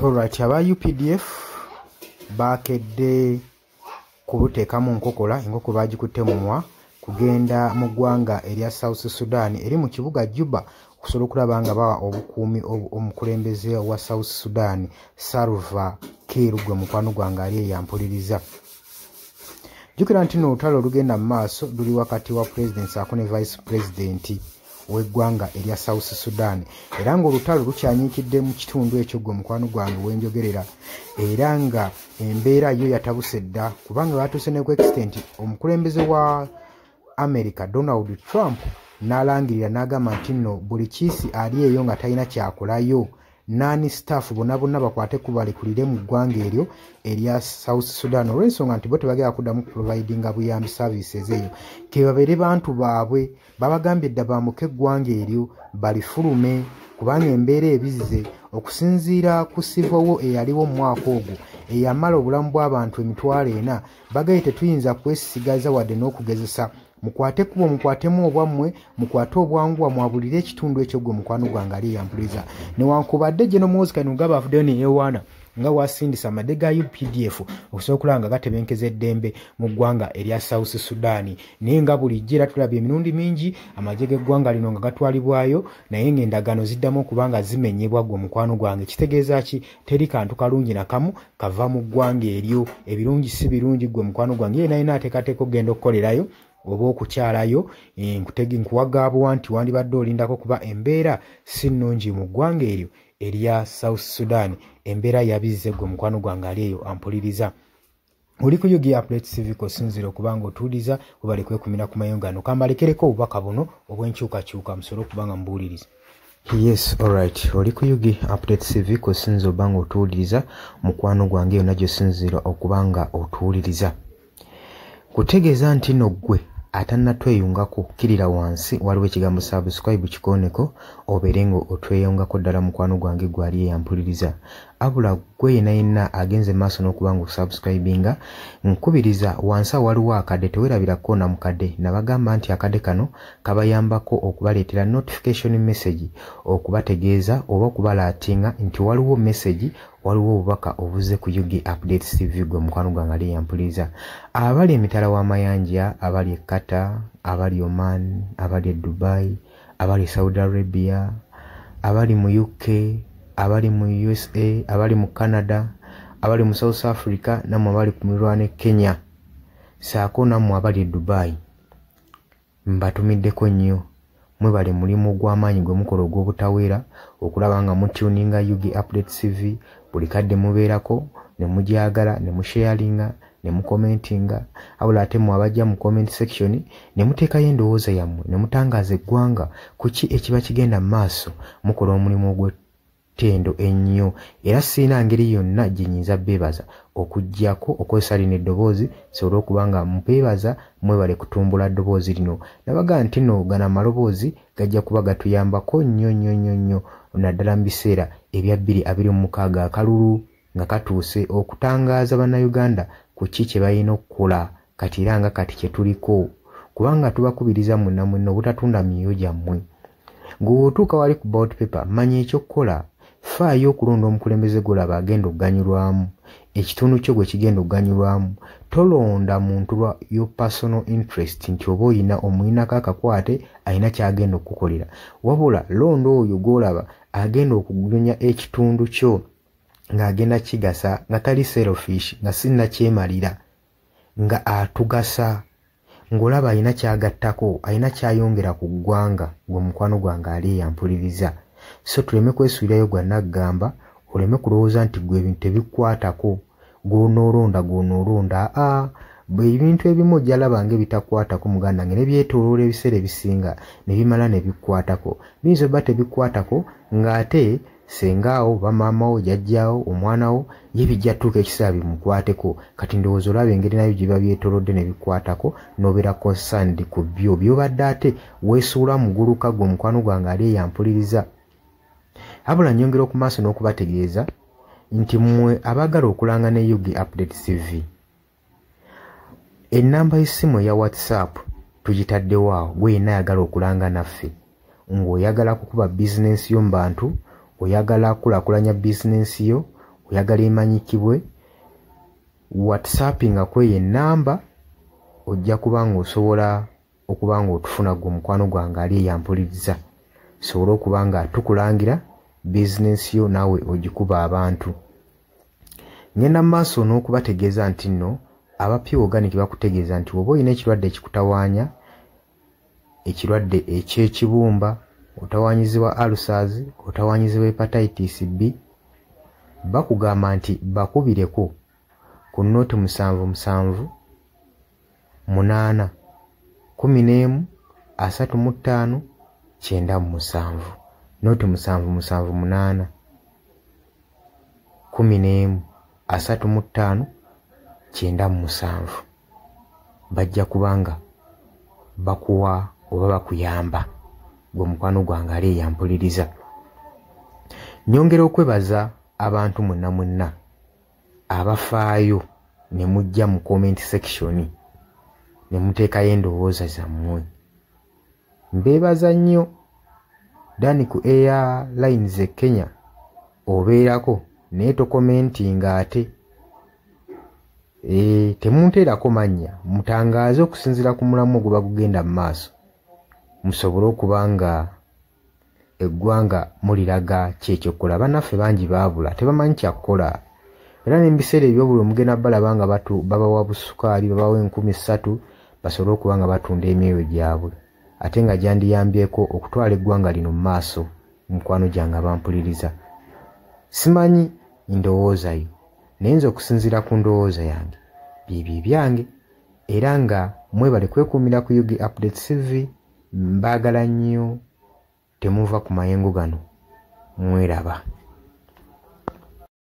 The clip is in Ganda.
Alright, aba UPDF bakedde kubuteekamu nkokola enkoko bagikutte mumwa kugenda mu ggwanga erya South Sudan eri mu kibuga Juba okusobola okulaba nga bawa obukuumi omukulembeze wa South Sudan Salva Kiir gwe mukwano gwange ali eyampuliriza. Jjukira nti n'olutalo olugenda mu maaso luli wakati wa President Sako ne Vice President w'eggwanga erya South Sudan era ng'olutalo lukyanyiikidde mu kitundu ekyo gwe mukwano gwange wenjogerera era nga embeera yo yatabuse dda kubanga batuuse ne ku extent omukulembeze wa America Donald Trump n'alangirira n'agamba nti nno buli kiisi ali eyo nga talina kyakolayo nani staff bonna bakwate kubalekulire mu ggwanga eryo erya South Sudan olw'ensonga nti bo tebagenda kuddamu providinga buyambi services eyo kebabeere bantu baabwe babagambye dda bambuke eggwanga eryo balifulume kubanga embeera ebizize okusinziira ku sivowo eyaliwo mu mwaka ogwo eyamala obulamu bw'abantu 40,000 bagaye tetuyinza kwesigaza wadde n'okugezesa mukwate kubo mukwatemu obwammwe mukwate obwanguwa mwabulire ekitundu ekyo gwe mukwano gwange ali yampuliriza newankubadde General Muhoozi Kainerugaba bavuddeyo ne yeewaana nga wasindisa amadde ga UPDF okusobola okulaba nga gatebenkeza eddembe mu ggwanga erya South Sudan naye nga bulijjo era tulabye emirundi mingi amagye g'eggwanga lino nga gatwalibwayo naye ng'endagaano ziddamu okubanga zimenyebwa gwe mukwano gwange kitegeeza ki teri kantu kalungi nakamu kava mu ggwanga eryo ebirungi si birungi gwe mukwano gwange ye naye naateekateeka okugenda okukolerayo oba okukyalayo nkuwagaabwa nti wandibadde olindako kuba embeera si nnungi mu ggwanga eryo erya South Sudan embeera yabize gwe mukwano gwange ali eyo ampuliriza oli ku Yugi Update TV kosinzira okubanga otuuliza obale kwekumira ku mayungano kambalekereko obubaka buno obw'enkyukakyuka musobole okubanga mubuuliriza. Yes, alright. Oli ku Yugi Update TV kosinzira obanga otuuliriza mukwano gwange yonna gy'osinzira okubanga otuuliriza kutegeeza nti no ggwe atannatweyungako kirira wansi waliwo ekigambo subscribe kikoneko obeere nga otweyungako ddala mukwano gwange gwali eyampuliriza abula gwe yenna agenze maaso n'okuba nga osubscribinga nkubiriza wansi waliwo akadde tewerabirako na mukadde nabagamba nti akadde kano kabayambako okubaleetera notification message okubategeeza oba okubalaatinga nti waliwo message waliwo obubaka obuze ku Yugi Update TV gwe mukwano gwange ali yampuliriza abali emitala w'amayanja abali e Qatar abali Oman abali e Dubai abali Saudi Arabia abali mu UK abali mu USA abali mu Canada abali mu South Africa namwe abali ku mirwane Kenya saako namwe abali e Dubai mbatumiddeko nnyo mwebale mulimu gw'amaanyi gwe mukola ogw'obutaweera okulaba nga mutuninga Yugi Update TV buli kadde mubeerako ne mujagala ne musharinga ne mukomentinga abula ate mu abajja mu comment section ne muteekayo endowooza yammwe ne mutangaaza eggwanga kuki ekiba kigenda mu maaso mukola omulimu ogw'ettendo ennyo era siina ngeri yonna gye nnyinza beebaza okuggyako okozesa lino eddoboozi sobola okuba nga mubeebaza mwebale kutumbula ddoboozi lino nabaga nti no gana maloboozi gajja kuba gatuyambako nnyo naddala mu biseera ebya 2026 akalulu nga katuuse okutangaaza bannayuganda ku ki kye balina okukola kati era nga kati kye tuliko kubanga tubakubiriza munnamwenna obutatunda myoyo gyammwe ng'otuuka wali ku ballot paper manya ekyokukola faayo okulonda omukulembeze golaba agenda okuganyulwamu ekitundu kyo gwe kigenda okuganyulwamu tolonda muntu lwa yo personal interest nti oba oyina omuyinako akakwate alina kyagenda okukolera wabula londa oyo golaba agenda okugunyonya ekitundu kyo ng'agenda kigasa nga tali selfish nga sinna kyemalira nga atugasa ng'olaba alina kyagattako alina kyayongera ku ggwanga gwe mukwano gwange ali yampuliriza so tuleme kwesuulirayo gwa naggamba oleme kulowooza nti gwe ebintu tebikwatako gw'onoolonda bwe ebintu ebimu ojjalaba ng'ebitakwatako muganda nge ne byetooloola ebiseera ebisinga ne bimala ne bikwatako biyinza obba tebikwatako ng'ate sengaawo bamaamawo jjajjaawo omwanawo ye bijja tuuka ekiseera bimukwateko kati ndowooza olaba engeri nayo gye biba byetoolodde ne bikwatako n'obeera concerned ku byo by'obadde ate weesuula muguluka gwe mukwano gwange ali eyampuliriza abula nnyongera oku maaso n'okubategeeza nti mmwe abaagala okulanga ne Yugi Update TV ennamba y'essimu eya WhatsApp tugitaddewo awo gwe yenna ayagala okulanga naffe ng'oyagala kukuba bizinensi yo mu bantu oyagala kulaakulanya bizinensi yo oyagala emanyikibwe, whatsappinga kweyo enamba ojja kubanga osobola okubanga otufuna gwe mukwano gwange ali eyampuliriza, sobola okubanga tukulangira bizinesi yo naawe ogikuba abantu. Ngenda mu maaso n'okubategeeza nti nno abapya organic bakutegeeza nti oba olina ekirwadde ekikutawaanya, ekirwadde eky'ekibumba, otawanyizibwa ulcers, otawanyizibwa hepatitis B, bakugamba nti bakubireko ku note 77 8 11 35 97, note 77 8 11 35 97. Bajja kubanga bakuwa oba bakuyamba gwe mukwano gwange ali eyampuliriza. Nyongera okwebaza abantu mwenna abafaayo ne mujja mu comment section ne muteekayo endowooza zammwe. Mbeebaza nnyo. Dani ku Airlines e Kenya obeerako naye tokomentinga ate. Temunteerako mannya, mutangaaze okusinziira ku mulamu gwe bagugenda mu maaso, musobole okuba nga eggwanga muliraga kyekyokukola. Bannaffe bangi baabula, tebamanyi kyakukola. Era n'ebiseera eby'obuli omugenda balaba nga babawa busukaali, babawa 3,000 basobole okuba nga batunda emyoyo gyabwe, ate nga gyandiyambyeko okutwala eggwanga lino mu maaso. Mukwano gyange abampuliriza, simanyi ndowooza yo, naye nze okusinziira ku ndowooza yange byebyo byange, era nga mwebale kwekuumira ku Yugi Updates TV. Mbaagala nnyo, temuva ku mayengo gano, mweraba.